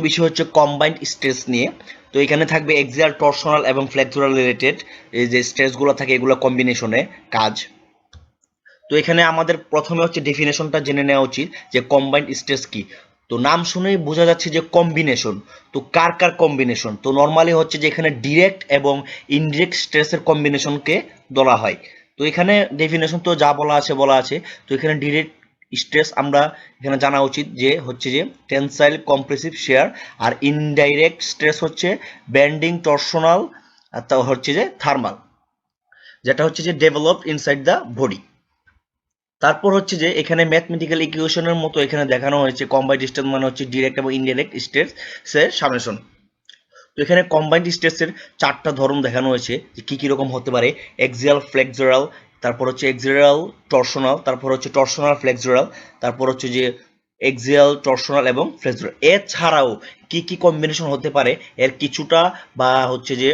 বিষয় হচ্ছে combined stress নিয়ে। তো এখানে থাকবে এক্সিয়াল, টরশনাল এবং ফ্লেক্সুরাল রিলেটেড এই যে স্ট্রেসগুলো থাকে এগুলো কম্বিনেশনে কাজ। তো এখানে আমাদের প্রথমে হচ্ছে ডেফিনেশনটা জেনে নেওয়া উচিত যে কম্বাইন্ড স্ট্রেস কি। তো নাম শুনেই বোঝা যাচ্ছে যে কম্বিনেশন। তো কার কার কম্বিনেশন? তো নর্মালি হচ্ছে যে এখানে ডিরেক্ট এবং ইনডিরেক্ট স্ট্রেসের কম্বিনেশনকে বলা হয়। তো এখানে ডেফিনেশন তো যা বলা আছে। তো এখানে ডিরেক্ট স্ট্রেস আমরা এখানে জানা উচিত যে হচ্ছে যে টেনসাইল, কম্প্রেসিভ, শেয়ার। আর ইনডাইরেক্ট স্ট্রেস হচ্ছে বেন্ডিং, টরশনাল, আর তা হচ্ছে যে থার্মাল, যেটা হচ্ছে যে ডেভেলপড ইনসাইড দ্য বডি। তারপর হচ্ছে যে এখানে ম্যাথমেটিক্যাল ইকুয়েশনের মতো এখানে দেখানো হয়েছে কম্বাইন্ড স্ট্রেস মানে হচ্ছে ডিরেক্ট এবং ইনডিরেক্ট স্ট্রেসের সামেশন। তো এখানে কম্বাইন্ড স্ট্রেসের চারটা ধরন দেখানো হয়েছে যে কি কি রকম হতে পারে। এক্সিয়াল, ফ্লেক্সুরাল, তারপর হচ্ছে এক্সিয়াল টরশনাল, তারপর হচ্ছে টরশনাল ফ্লেক্সুরাল, তারপর হচ্ছে যে এক্সিয়াল, টরশনাল এবং ফ্লেক্সুরাল। এছাড়াও কি কি কম্বিনেশন হতে পারে এর কিছুটা বা হচ্ছে যে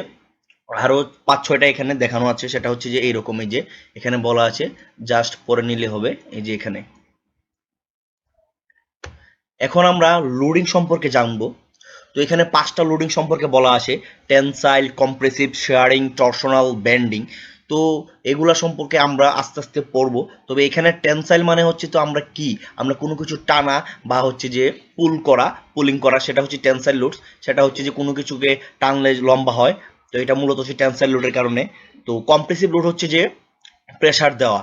আরো 5-6টা এখানে দেখানো আছে। সেটা হচ্ছে যে এইরকমই যে এখানে বলা আছে, জাস্ট পরে নিলে হবে। এই যে এখানে এখন আমরা লোডিং সম্পর্কে জানবো। তো এখানে 5টা লোডিং সম্পর্কে বলা আছে: tensile, compressive, sharing, torsional, bending. তো এগুলা সম্পর্কে আমরা আস্তে আস্তে পড়বো। তবে এখানে টেনসাইল মানে হচ্ছে তো আমরা কোনো কিছু টানা বা হচ্ছে যে পুলিং করা, সেটা হচ্ছে টেনসাইল লোডস। সেটা হচ্ছে যে কোনো কিছুকে টানলে লম্বা হয়। তো এটা মূলত হচ্ছে টেনসাইল লোডের কারণে। তো কম্প্রেসিভ লোড হচ্ছে যে প্রেসার দেওয়া।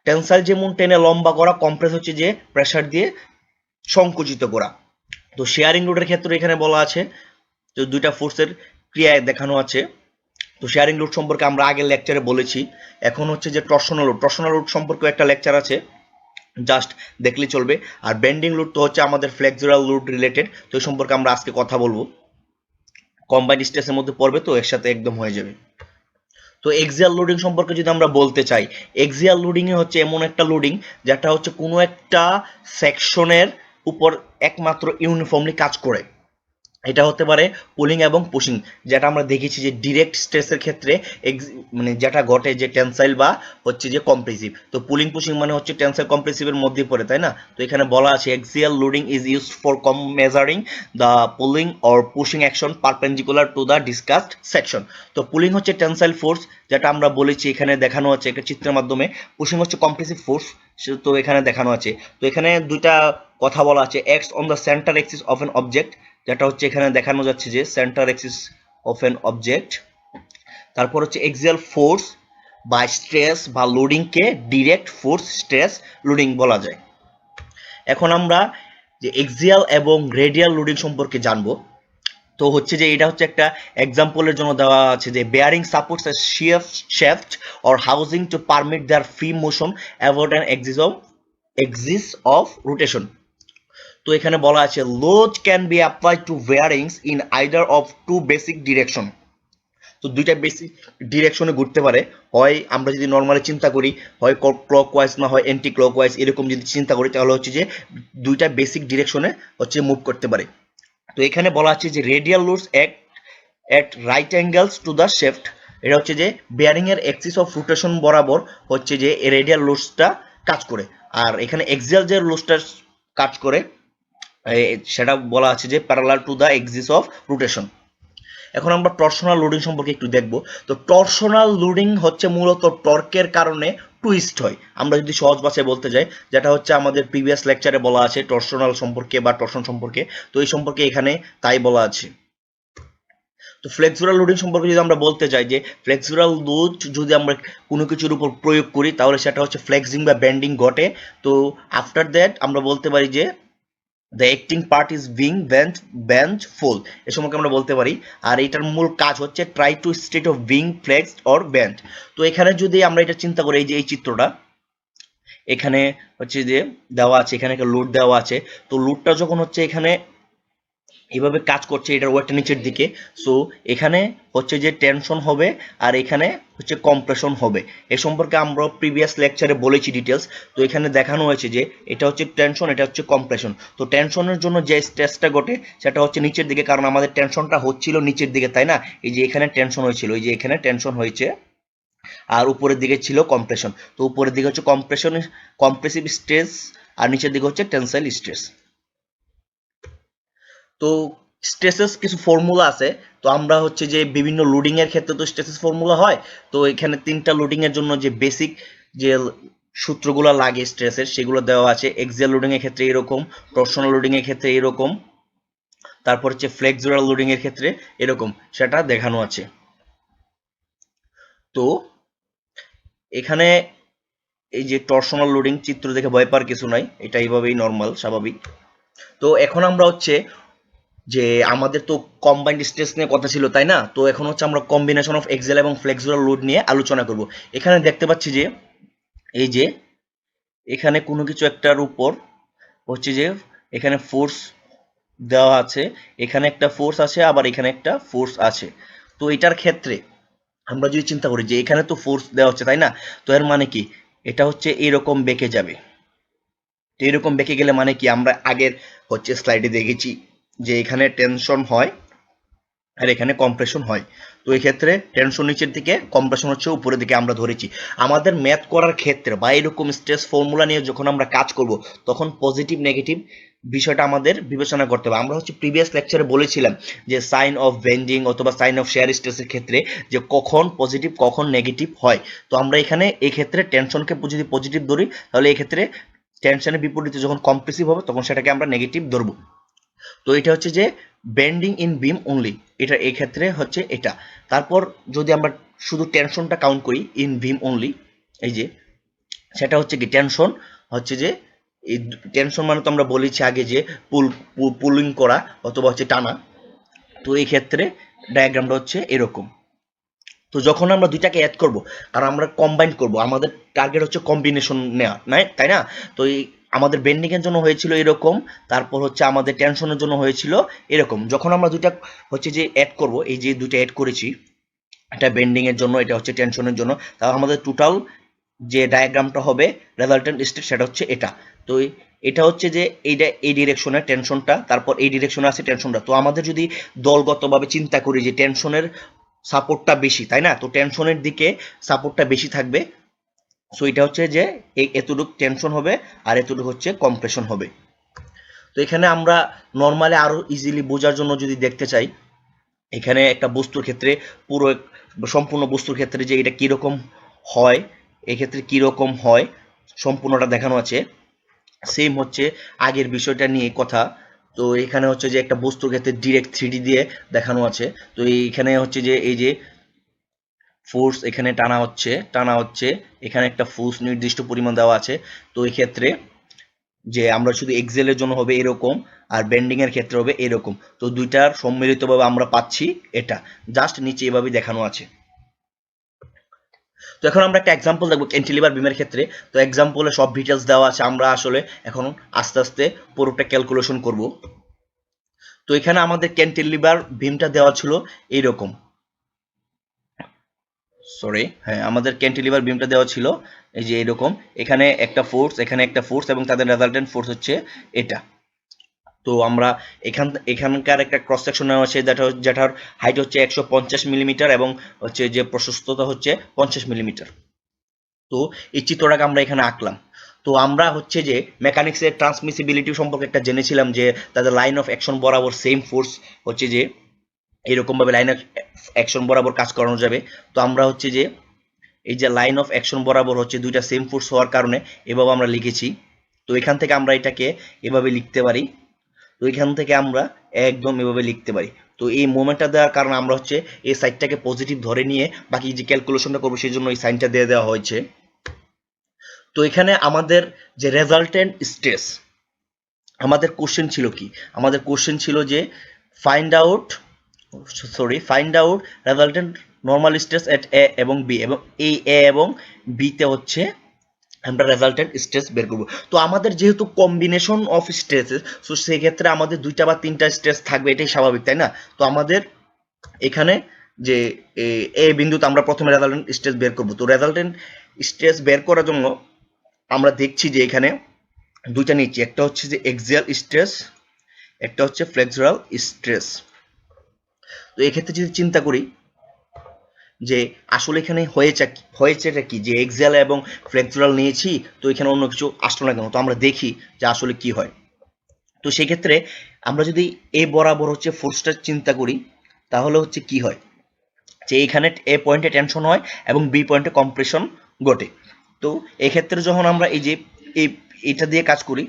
টেনসাইল যেমন টেনে লম্বা করা, কম্প্রেস হচ্ছে যে প্রেসার দিয়ে সংকুচিত করা। তো শেয়ারিং লোডের ক্ষেত্রে এখানে বলা আছে তো দুইটা ফোর্সের ক্রিয়ায় দেখানো আছে। তো শেয়ারিং লোড সম্পর্কে আমরা আগের লেকচারে বলেছি। এখন হচ্ছে যে টর্শনাল লোড সম্পর্কে একটা লেকচার আছে, জাস্ট দেখলে চলবে। আর বেন্ডিং লোড তো হচ্ছে আমাদের ফ্লেক্সুরাল লোড রিলেটেড, তো এই সম্পর্কে আমরা আজকে কথা বলবো। কম্বাইন্ড স্ট্রেসের মধ্যে পড়বে, তো এর সাথে একদম হয়ে যাবে। তো এক্সিয়াল লোডিং সম্পর্কে যদি আমরা বলতে চাই, এক্সিয়াল লোডিং এ হচ্ছে এমন একটা লোডিং যেটা হচ্ছে কোনো একটা সেকশনের উপর একমাত্র ইউনিফর্মলি কাজ করে। এটা হতে পারে পুলিং এবং পুশিং, যেটা আমরা দেখেছি যে ডিরেক্ট স্ট্রেসের ক্ষেত্রে মানে যেটা ঘটে যে টেনসাইল বা হচ্ছে যে কম্প্রেসিভ। তো পুলিং পুশিং মানে হচ্ছে টেনসাইল কম্প্রেসিভের মধ্যে পড়ে, তাই না? তো এখানে বলা আছে axial loading is used for measuring the pulling or pushing action perpendicular to the discussed section. তো পুলিং হচ্ছে টেনসাইল ফোর্স, যেটা আমরা বলেছি এখানে দেখানো আছে একটা চিত্রের মাধ্যমে। পুশিং হচ্ছে কম্প্রেসিভ ফোর্স, তো এখানে দেখানো আছে। তো এখানে দুইটা কথা বলা আছে, x on the centre axis of an object, যেটা হচ্ছে এখানে দেখানো যাচ্ছে যে centre axis of an object. তারপর হচ্ছে এক্সিয়াল ফোর্স বা স্ট্রেস বা লোডিংকে ডিরেক্ট ফোর্স, স্ট্রেস, লোডিং বলা যায়। এখন আমরা যে এক্সিয়াল এবং রেডিয়াল লোডিং সম্পর্কে জানবো। তো হচ্ছে যে এটা হচ্ছে একটা এক্সাম্পলের জন্য দেওয়া আছে যে bearing supports A shaft or housing to permit their free motion about an axis of rotation. তো এখানে বলা আছে load can be applied to bearings in either of two basic direction. তো দুইটা বেসিক ডিরেকশনে ঘুরতে পারে। হয় আমরা যদি নর্মালি চিন্তা করি, হয় ক্লকওয়াইজ না হয় অ্যান্টি ক্লকওয়াইজ, এরকম যদি চিন্তা করি তাহলে হচ্ছে যে দুইটা বেসিক ডিরেকশনে হচ্ছে মুভ করতে পারে। তো এখানে বলা আছে যে radial loads act at right angles to the shift. এটা হচ্ছে যে বেয়ারিং এর এক্সিস অফ রোটেশন বরাবর হচ্ছে যে রেডিয়াল লোডসটা কাজ করে। আর এখানে এক্সিয়াল যে লোডসটা কাজ করে সেটা বলা আছে যে parallel to the axis of rotation. এখন আমরা টর্শনাল লোডিং সম্পর্কে একটু দেখব। তো টর্শনাল লোডিং হচ্ছে মূলত টর্কের কারণে টুইস্ট হয়, আমরা যদি সহজ ভাষায় বলতে যাই, যেটা হচ্ছে আমাদের প্রিভিয়াস লেকচারে বলা আছে টর্শনাল সম্পর্কে বা টর্শন সম্পর্কে। তো এই সম্পর্কে এখানে তাই বলা আছে। তো ফ্লেক্সুরাল লোডিং সম্পর্কে যদি আমরা বলতে চাই যে ফ্লেক্সুরাল লোড যদি আমরা কোনো কিছুর উপর প্রয়োগ করি তাহলে সেটা হচ্ছে ফ্লেক্সিং বা বেন্ডিং ঘটে। তো আফটার দ্যাট আমরা বলতে পারি যে the acting part is being bent full, এ সম্পর্কে আমরা বলতে পারি। আর এটার মূল কাজ হচ্ছে try to state of being flexed or bent. তো এখানে যদি আমরা এটা চিন্তা করি, এই যে এই চিত্রটা এখানে হচ্ছে যে দেওয়া আছে, এখানে একটা লোড দেওয়া আছে। তো লোডটা যখন হচ্ছে এখানে এইভাবে কাজ করছে, এটার ওয়েটটা নিচের দিকে, সো এখানে হচ্ছে যে টেনশন হবে আর এখানে হচ্ছে কম্প্রেশন হবে। এ সম্পর্কে আমরা প্রিভিয়াস লেকচারে বলেছি ডিটেলস। তো এখানে দেখানো হয়েছে যে এটা হচ্ছে টেনশন, এটা হচ্ছে কম্প্রেশন। তো টেনশনের জন্য যে স্ট্রেসটা ঘটে সেটা হচ্ছে নিচের দিকে, কারণ আমাদের টেনশনটা হচ্ছিল নিচের দিকে, তাই না? এই যে এখানে টেনশন হয়েছিল, এই যে এখানে টেনশন হয়েছে, আর উপরের দিকে ছিল কম্প্রেশন। তো উপরের দিকে হচ্ছে কম্প্রেসিভ স্ট্রেস, আর নিচের দিকে হচ্ছে টেনসাইল স্ট্রেস। তো স্ট্রেসেস কিছু ফর্মুলা আছে। তো আমরা হচ্ছে যে বিভিন্ন লোডিং এর ক্ষেত্রে তো স্ট্রেসেস ফর্মুলা হয়। তো এখানে 3টা লোডিং এর জন্য যে বেসিক যে সূত্রগুলো লাগে স্ট্রেসের সেগুলো দেওয়া আছে। এক্সিয়াল লোডিং এর ক্ষেত্রে এরকম, টরশনাল লোডিং এর ক্ষেত্রে এরকম, তারপর হচ্ছে ফ্লেক্সুরাল লোডিং এর ক্ষেত্রে এরকম, সেটা দেখানো আছে। তো এখানে এই যে টরশনাল লোডিং চিত্র দেখে ভয় পাওয়ার কিছু নাই, এটা এইভাবেই নর্মাল স্বাভাবিক। তো এখন আমরা হচ্ছে যে আমাদের তো কম্বাইন্ড স্ট্রেস নিয়ে কথা ছিল তাই না? তো এখন হচ্ছে আমরা কম্বিনেশন অফ এক্সিয়াল এবং ফ্লেক্সুরাল লোড নিয়ে আলোচনা করব। এখানে দেখতে পাচ্ছি যে এই যে এখানে কোনো কিছু একটার উপর হচ্ছে যে এখানে ফোর্স দেওয়া আছে, এখানে একটা ফোর্স আছে, আবার এখানে একটা ফোর্স আছে। তো এটার ক্ষেত্রে আমরা যদি চিন্তা করি যে এখানে তো ফোর্স দেওয়া হচ্ছে তাই না? তো এর মানে কি, এটা হচ্ছে এরকম বেঁকে যাবে। তো এরকম বেঁকে গেলে মানে কি, আমরা আগের হচ্ছে স্লাইডে দেখেছি যে এখানে টেনশন হয় আর এখানে কম্প্রেশন হয়। তো এই ক্ষেত্রে টেনশন নিচের দিকে, কম্প্রেশন হচ্ছে উপরের দিকে আমরা ধরেছি। আমাদের ম্যাথ করার ক্ষেত্রে বা এরকম স্ট্রেস ফর্মুলা নিয়ে যখন আমরা কাজ করব তখন পজিটিভ নেগেটিভ বিষয়টা আমাদের বিবেচনা করতে হবে। আমরা হচ্ছে প্রিভিয়াস লেকচারে বলেছিলাম যে সাইন অফ বেন্ডিং অথবা সাইন অফ শেয়ার স্ট্রেসের ক্ষেত্রে যে কখন পজিটিভ কখন নেগেটিভ হয়। তো আমরা এখানে এই ক্ষেত্রে টেনশনকে যদি পজিটিভ ধরি তাহলে এই ক্ষেত্রে টেনশনের বিপরীতে যখন কম্প্রেসিভ হবে তখন সেটাকে আমরা নেগেটিভ ধরবো। তো এটা হচ্ছে যে বেন্ডিং ইন বিম অনলি, এটা এই ক্ষেত্রে হচ্ছে এটা। তারপর যদি আমরা শুধু টেনশনটা কাউন্ট করি ইন বিম অনলি, এই যে সেটা হচ্ছে কি টেনশন হচ্ছে যে এই টেনশন মানে তো আমরা বলেছি আগে যে পুলিং করা অথবা হচ্ছে টানা। তো এই ক্ষেত্রে ডায়াগ্রামটা হচ্ছে এরকম। তো যখন আমরা দুইটাকে অ্যাড করব, কারণ আমরা কম্বাইন করব, আমাদের টার্গেট হচ্ছে কম্বিনেশন নেওয়া নাই তাই না? তো এই আমাদের বেন্ডিং এর জন্য হয়েছিল এরকম, তারপর হচ্ছে আমাদের টেনশনের জন্য হয়েছিল এরকম। যখন আমরা দুইটা হচ্ছে যে অ্যাড করব, এই যে দুইটা অ্যাড করেছি, এটা বেন্ডিং এর জন্য, এটা হচ্ছে টেনশনের জন্য, তাহলে আমাদের টোটাল যে ডায়াগ্রামটা হবে রেজাল্টেন্ট স্টেট সেটা হচ্ছে এটা। তো এটা হচ্ছে যে এইটা এই ডিরেকশনে টেনশনটা, তারপর এই ডিরেকশনে আছে টেনশনটা। তো আমাদের যদি দলগতভাবে চিন্তা করি যে টেনশনের সাপোর্টটা বেশি তাই না? তো টেনশনের দিকে সাপোর্টটা বেশি থাকবে। সো এটা হচ্ছে যে এতটুকু টেনশন হবে আর এতটুকু হচ্ছে কম্প্রেশন হবে। তো এখানে আমরা নর্মালি আরো ইজিলি বোঝার জন্য যদি দেখতে চাই, এখানে একটা বস্তুর ক্ষেত্রে পুরো সম্পূর্ণ বস্তুর ক্ষেত্রে যে এটা কিরকম হয়, এক্ষেত্রে কিরকম হয় সম্পূর্ণটা দেখানো আছে। সেম হচ্ছে আগের বিষয়টা নিয়ে কথা। তো এখানে হচ্ছে যে একটা বস্তুর ক্ষেত্রে ডিরেক্ট 3D দিয়ে দেখানো আছে। তো এইখানে হচ্ছে যে এই যে ফোর্স এখানে টানা হচ্ছে, এখানে একটা ফোর্স নির্দিষ্ট পরিমাণ দেওয়া আছে। তো এই ক্ষেত্রে যে আমরা শুধু এক্সেলের জন্য হবে এরকম আর বেন্ডিং এর ক্ষেত্রে হবে এরকম। তো দুইটার সম্মিলিতভাবে আমরা পাচ্ছি এটা, জাস্ট নিচে এভাবে দেখানো আছে। তো এখন আমরা একটা এক্সাম্পল দেখবো ক্যান্টিলিভার বিমের ক্ষেত্রে। তো এক্সাম্পলে সব ডিটেলস দেওয়া আছে, আমরা আসলে এখন আস্তে আস্তে পুরোটা ক্যালকুলেশন করব। তো এখানে আমাদের ক্যান্টিলিভার বিমটা দেওয়া ছিল এইরকম, সরি হ্যাঁ, আমাদের ক্যান্টিলিভার বিমটা দেওয়া ছিল এই যে এরকম। এখানে একটা ফোর্স, এখানে একটা ফোর্স এবং তাদের রেজাল্টেন্ট ফোর্স হচ্ছে এটা। তো আমরা এখানকার একটা ক্রস সেকশন নেওয়া আছে, যেটার হাইট হচ্ছে 150 মিলিমিটার এবং হচ্ছে যে প্রশস্ততা হচ্ছে 50 মিলিমিটার। তো এই চিত্রটাকে আমরা এখানে আঁকলাম। তো আমরা হচ্ছে যে মেকানিক্সের ট্রান্সমিসিবিলিটি সম্পর্কে একটা জেনেছিলাম যে তাদের লাইন অফ অ্যাকশন বরাবর সেম ফোর্স হচ্ছে যে এরকম ভাবে লাইন অফ অ্যাকশন বরাবর কাজ করানো যাবে। তো আমরা হচ্ছে যে এই যে লাইন অফ অ্যাকশন বরাবর হচ্ছে দুইটা সেম ফোর্স হওয়ার কারণে এভাবে আমরা লিখেছি। তো এখান থেকে আমরা এটাকে এভাবে লিখতে পারি। তো এখান থেকে আমরা একদম এভাবে লিখতে পারি। তো এই মোমেন্টটা দেওয়ার কারণে আমরা হচ্ছে এই সাইডটাকে পজিটিভ ধরে নিয়ে বাকি যে ক্যালকুলেশনটা করবো সেই জন্য এই সাইনটা দিয়ে দেওয়া হয়েছে। তো এখানে আমাদের যে রেজাল্টেন্ট স্ট্রেস, আমাদের কোশ্চেন ছিল কি, আমাদের কোশ্চেন ছিল যে find out resultant normal stress at A এবং বি, এবং এই এ এবং বিতে হচ্ছে আমরা রেজাল্টেন্ট স্ট্রেস বের করবো। তো আমাদের যেহেতু কম্বিনেশন অফ স্ট্রেসেস, তো সেক্ষেত্রে আমাদের দুইটা বা তিনটা স্ট্রেস থাকবে, এটাই স্বাভাবিক তাই না? তো আমাদের এখানে যে এ বিন্দুতে আমরা প্রথমে রেজাল্টেন্ট স্ট্রেস বের করবো। তো রেজাল্টেন্ট স্ট্রেস বের করার জন্য আমরা দেখছি যে এখানে দুইটা নিচ্ছি, একটা হচ্ছে যে এক্সিয়াল স্ট্রেস, একটা হচ্ছে ফ্লেক্সুরাল স্ট্রেস। তো এক্ষেত্রে যদি চিন্তা করি যে আসলে এখানে হয়েছেটা কি, যে এক্সিয়াল এবং ফ্লেক্সুরাল নিয়েছি, তো এখানে অন্য কিছু আসলো না কেন? তো আমরা দেখি যে আসলে কি হয়। তো সেক্ষেত্রে আমরা যদি এ বরাবর হচ্ছে ফোর্সটা চিন্তা করি তাহলে হচ্ছে কি হয় যে এখানে এ পয়েন্টে টেনশন হয় এবং বি পয়েন্টে কম্প্রেশন ঘটে। তো এক্ষেত্রে যখন আমরা এই যে এটা দিয়ে কাজ করি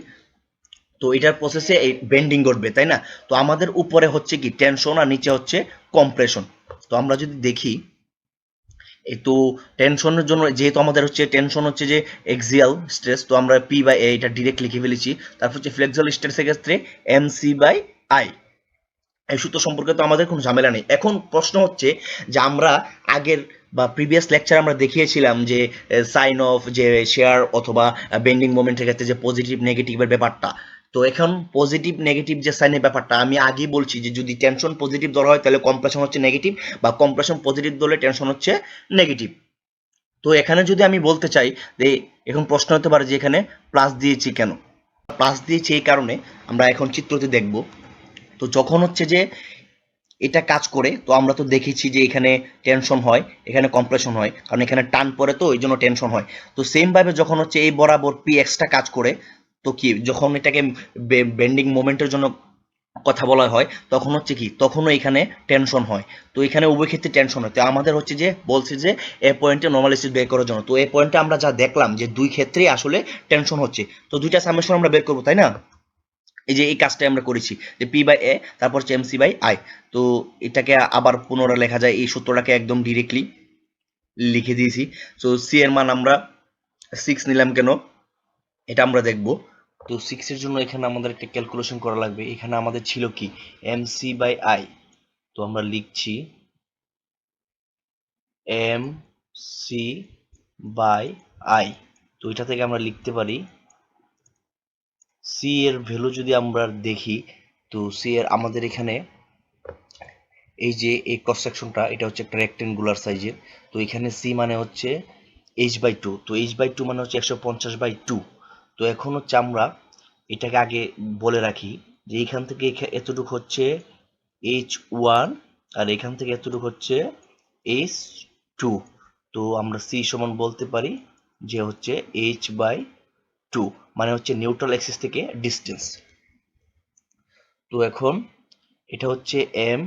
তো এটার প্রসেসে এই বেন্ডিং ঘটবে, তাই না? তো আমাদের উপরে হচ্ছে কি টেনশন আর নিচে হচ্ছে কম্প্রেশন। তো আমরা যদি দেখি এই তো টেনশনের জন্য যেহেতু আমাদের হচ্ছে টেনশন হচ্ছে যে এক্সিয়াল স্ট্রেস, তো আমরা পি বাই এ এটা ডিরেক্ট লিখে ফেলেছি। তারপর হচ্ছে ফ্লেক্সুরাল স্ট্রেসের ক্ষেত্রে এম সি বাই আই। এই সূত্র সম্পর্কে তো আমাদের কোনো ঝামেলা নেই। এখন প্রশ্ন হচ্ছে যে আমরা আগের বা প্রিভিয়াস লেকচার আমরা দেখিয়েছিলাম যে সাইন অফ যে শেয়ার অথবা বেন্ডিং মোমেন্টের ক্ষেত্রে যে পজিটিভ নেগেটিভের ব্যাপারটা। তো এখন পজিটিভ নেগেটিভ যে সাইনের ব্যাপারটা আমি আগেই বলছি যে যদি টেনশন পজিটিভ ধরা হয় তাহলে কম্প্রেশন হচ্ছে নেগেটিভ, বা কম্প্রেশন পজিটিভ ধরলে টেনশন হচ্ছে নেগেটিভ। তো এখানে যদি আমি বলতে চাই যে এখন প্রশ্ন হতে পারে যে এখানে প্লাস দিয়েছি কেন। প্লাস দিয়েছি এই কারণে, আমরা এখন চিত্রতে দেখব। তো যখন হচ্ছে যে এটা কাজ করে তো আমরা তো দেখেছি যে এখানে টেনশন হয়, এখানে কম্প্রেশন হয়, কারণ এখানে টান পড়ে তো এই জন্য টেনশন হয়। তো সেম ভাবে যখন হচ্ছে এই বরাবর পি এক্সটা কাজ করে তো কি যখন এটাকে বেন্ডিং মোমেন্টের জন্য কথা বলা হয় তখন হচ্ছে কি তখনও এখানে টেনশন হয়। তো এখানে উভয় ক্ষেত্রে টেনশন হয়। তো আমাদের হচ্ছে যে বলছে যে এ পয়েন্টে নর্মালিসিস বের করার জন্য, তো এই পয়েন্টে আমরা যা দেখলাম যে দুই ক্ষেত্রেই আসলে টেনশন হচ্ছে। তো দুইটা সামেশন আমরা বের করবো, তাই না? এই যে এই কাজটাই আমরা করেছি যে পি বাই এ তারপর হচ্ছে এমসি বাই আই। তো এটাকে আবার পুনরায় লেখা যায়, এই সূত্রটাকে একদম ডিরেক্টলি লিখে দিয়েছি। তো সি এর মান আমরা 6 নিলাম কেন এটা আমরা দেখব। তো 6 এর জন্য এখানে আমাদের একটা ক্যালকুলেশন করা লাগবে। এখানে আমাদের ছিল কি এমসি বাই আই। তো আমরা লিখছি এম সি বাই আই। তো এটা থেকে আমরা লিখতে পারি সি এর ভ্যালু যদি আমরা দেখি তো সি এর আমাদের এখানে এই যে এই ক্রস সেকশনটা এটা হচ্ছে একটা রেক্টেঙ্গুলার সাইজের। তো এখানে সি মানে হচ্ছে h/2। তো h/2 মানে হচ্ছে 150/2। তো এখন হচ্ছে আমরা এটাকে আগে বলে রাখি যে এখান থেকে এতটুকু হচ্ছে h1 আর এখান থেকে এতটুকু হচ্ছে h2। তো আমরা c সমান বলতে পারি যে হচ্ছে h/2 মানে হচ্ছে নিউট্রাল অ্যাক্সিস থেকে ডিস্টেন্স। তো এখন এটা হচ্ছে m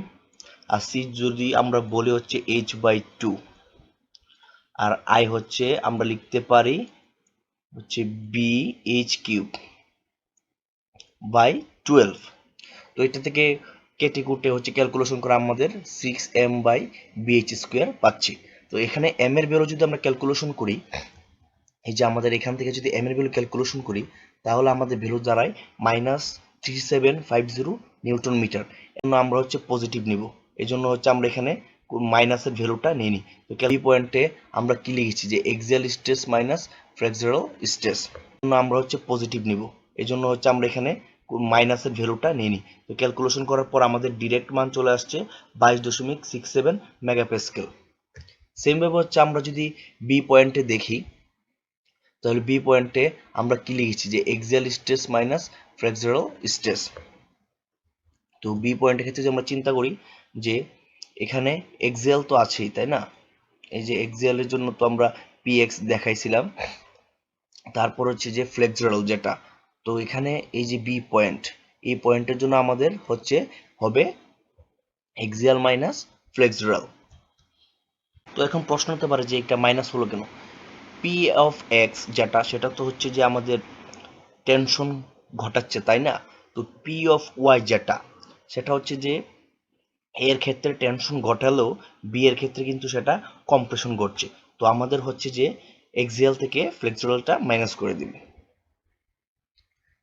আর c যদি আমরা বলি হচ্ছে h/2 আর i হচ্ছে আমরা লিখতে পারি হচ্ছে bh³ / 12। তো এটা থেকে কেটে কুটে হচ্ছে ক্যালকুলেশন করে আমাদের 6m/bh² পাচ্ছি। তো এখানে m এর ভ্যালু যদি আমরা ক্যালকুলেশন করি, এই যে আমাদের এখান থেকে যদি m এর ভ্যালু ক্যালকুলেশন করি তাহলে আমাদের ভ্যালু দাঁড়ায় -3750 নিউটন মিটার। এজন্য আমরা হচ্ছে পজিটিভ নিব, এই জন্য হচ্ছে আমরা এখানে মাইনাসের ভ্যালুটা নিইনি। তো এই পয়েন্টে আমরা কি লিখেছি যে এক্সিয়াল স্ট্রেস মাইনাস ফ্লেক্সুরাল স্ট্রেস, জন্য আমরা হচ্ছে পজিটিভ নিব, এই জন্য হচ্ছে আমরা এখানে মাইনাসের ভ্যালুটা নিইনি। তো ক্যালকুলেশন করার পর আমাদের ডিরেক্ট মান চলে আসছে 22.67 মেগাপ্যাসকেল। সেম ভাবে হচ্ছে আমরা যদি বি পয়েন্টে দেখি তাহলে বি পয়েন্টে আমরা কি লিখেছি যে এক্সিয়াল স্ট্রেস মাইনাস ফ্লেক্সুরাল স্ট্রেস। তো বি পয়েন্টের ক্ষেত্রে যে আমরা চিন্তা করি যে এখানে এক্সিয়াল তো আছেই, তাই না? এই যে এক্সিয়ালের জন্য তো আমরা px দেখাইছিলাম, তারপর হচ্ছে যে ফ্লেক্সুরাল যেটা। তো এখানে এই যে বি পয়েন্ট, এই পয়েন্টের জন্য আমাদের হচ্ছে হবে এক্সিয়াল মাইনাস ফ্লেক্সুরাল। তো এখন প্রশ্ন হতে পারে যে একটা মাইনাস হলো কেন। পি অফ এক্স যেটা সেটা তো হচ্ছে যে আমাদের টেনশন ঘটাচ্ছে, তাই না? তো পি অফ ওয়াই যেটা সেটা হচ্ছে যে এর ক্ষেত্রে টেনশন ঘটালেও বি এর ক্ষেত্রে কিন্তু সেটা কম্প্রেশন ঘটছে। তো আমাদের হচ্ছে যে এক্সিয়াল থেকে ফ্লেক্সুরালটা মাইনাস করে দিবে।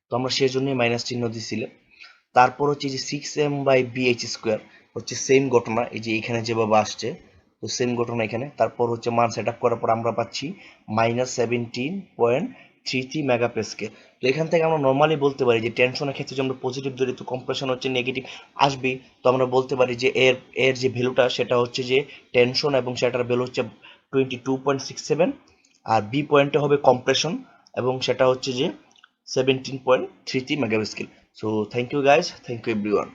তো আমরা সেই জন্যই মাইনাস চিহ্ন দিছিলাম। তারপর হচ্ছে যে 6m/bh² হচ্ছে সেম ঘটনা, এই যে এখানে যেভাবে আসছে তো সেম ঘটনা এখানে। তারপর হচ্ছে মান সেট আপ করার পর আমরা পাচ্ছি -17.33 মেগাপ্যাসকেল। তো এখান থেকে আমরা নর্মালি বলতে পারি যে টেনশনের ক্ষেত্রে যদি আমরা পজিটিভ ধরি তো কম্প্রেশন হচ্ছে নেগেটিভ আসবেই। তো আমরা বলতে পারি যে এর যে ভ্যালুটা সেটা হচ্ছে যে টেনশন এবং সেটার ভ্যালু হচ্ছে 22.67, আর বি পয়েন্টে হবে কম্প্রেশন এবং সেটা হচ্ছে যে 17.33 megapascal. So thank you guys, thank you everyone.